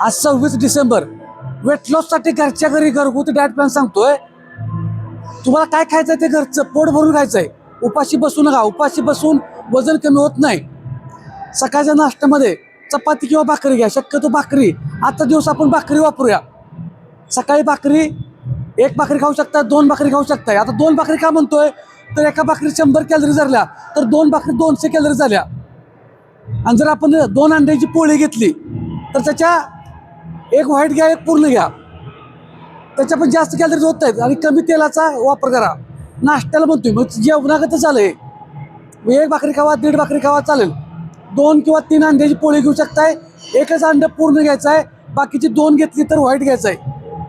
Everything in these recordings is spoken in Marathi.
आज 26 डिसेंबर. वेट लॉससाठी घरच्या घरी घरगुती डाएट प्लॅन सांगतोय. तुम्हाला काय खायचंय ते घरचं पोट भरून खायचंय. उपाशी बसू नका. उपाशी बसून वजन कमी होत नाही. सकाळच्या नाश्त्यामध्ये चपाती किंवा भाकरी घ्या. शक्यतो भाकरी. आजचा दिवस आपण भाकरी वापरूया. सकाळी भाकरी, एक भाकरी खाऊ शकता, 2 भाकरी खाऊ शकताय. आता 2 भाकरी का म्हणतोय तर एका भाकरी 100 कॅलरी झाल्या तर 2 भाकरी 200 कॅलरी झाल्या. आणि जर आपण 2 अंड्याची पोळी घेतली तर त्याच्या एक व्हाईट घ्या, एक पूर्ण घ्या. त्याच्या पण जास्त कॅलरीज होत आहेत. आणि कमी तेलाचा वापर करा. नाश्त्याला म्हणतोय मग जेवणागतच झालंय. एक भाकरी खावा, 1.5 भाकरी खावा चालेल. 2 किंवा 3 अंड्याची पोळी घेऊ शकताय. एकच अंडं पूर्ण घ्यायचं आहे. बाकीची 2 घेतली तर व्हाईट घ्यायचं आहे.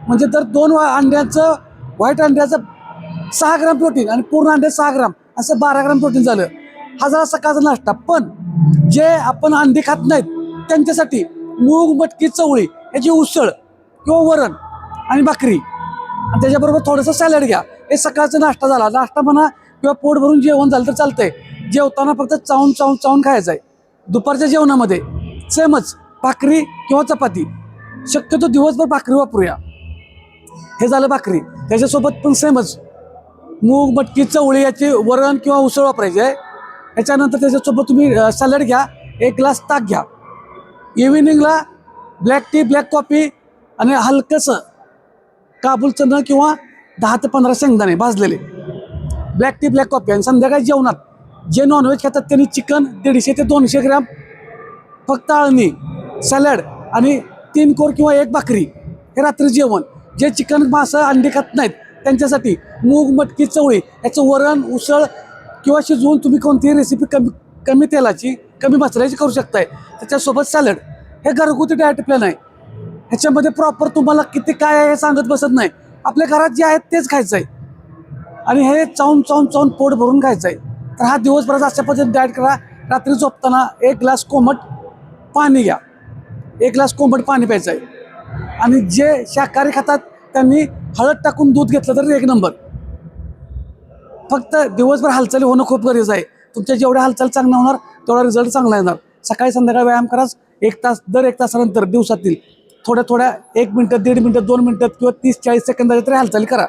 म्हणजे तर 2 अंड्याचं व्हाईट अंड्याचं 6 ग्राम प्रोटीन आणि पूर्ण अंडे 6 ग्राम असं 12 ग्राम प्रोटीन झालं. हा झाला सकाळचा नाश्ता. पण जे आपण अंडी खात नाहीत त्यांच्यासाठी मूग, मटकी, चवळी याची उसळ किंवा वरण आणि भाकरी आणि त्याच्याबरोबर थोडंसं सॅलड घ्या. हे सकाळचा नाश्ता झाला. नाश्ता म्हणा किंवा पोट भरून जेवण झालं तर चालतंय. जेवताना फक्त चावून खायचं आहे. दुपारच्या जेवणामध्ये सेमच भाकरी किंवा चपाती. शक्यतो दिवसभर भाकरी वापरूया. हे झालं भाकरी. त्याच्यासोबत पण सेमच मूग, मटकी, चवळी याची वरण किंवा उसळ वापरायची आहे. याच्यानंतर त्याच्यासोबत तुम्ही सॅलड घ्या. 1 ग्लास ताक घ्या. इव्हिनिंगला ब्लॅक टी, ब्लॅक कॉफी आणि हलकंसं काबूल चणा किंवा 10 ते 15 शेंगदाणे भाजलेले. Black tea, black coffee. आणि संध्याकाळी जेवणात जे नॉनव्हेज खातात त्यांनी चिकन 150 ते 200 ग्रॅम, फक्त आळणी, सॅलड आणि 3 कोर किंवा 1 भाकरी. हे रात्री जेवण. जे चिकन, मांस, अंडी खात नाहीत त्यांच्यासाठी मूग, मटकी, चवळी याचं वरण, उसळ किंवा शिजवून तुम्ही कोणतीही रेसिपी कमी तेलाची, कमी मसाल्याची करू शकताय. त्याच्यासोबत सॅलड. हे घरगुती डाएट प्लॅन आहे. ह्याच्यामध्ये प्रॉपर तुम्हाला किती काय आहे हे सांगत बसत नाही. आपल्या घरात जे आहेत तेच खायचं आहे. आणि हे चावून पोट भरून खायचं आहे. तर हा दिवसभराचा अशा पद्धतीने डाएट करा. रात्री झोपताना 1 ग्लास कोमट पाणी घ्या. 1 ग्लास कोमट पाणी प्यायचं आहे. आणि जे शाकाहारी खातात त्यांनी हळद टाकून दूध घेतलं तर 1 नंबर. फक्त दिवसभर हालचाली होणं खूप गरजेचं आहे. तुमच्या जेवढ्या हालचाल चांगल्या होणार तेवढा रिझल्ट चांगला येणार. सकाळी संध्याकाळी व्यायाम कराच. 1 तास, दर 1 तासानंतर दिवसातील थोड्या 1 मिनटं, 1.5 मिनटं, 2 मिनटात किंवा 30-40 सेकंदाच्या तरी हालचाली करा.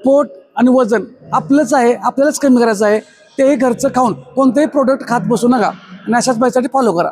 पोट आणि वजन आपलंच आहे. आपल्यालाच कमी करायचं आहे. तेही घरचं खाऊन कोणतेही प्रोडक्ट खात बसू नका. आणि अशाच बाईसाठी फॉलो करा.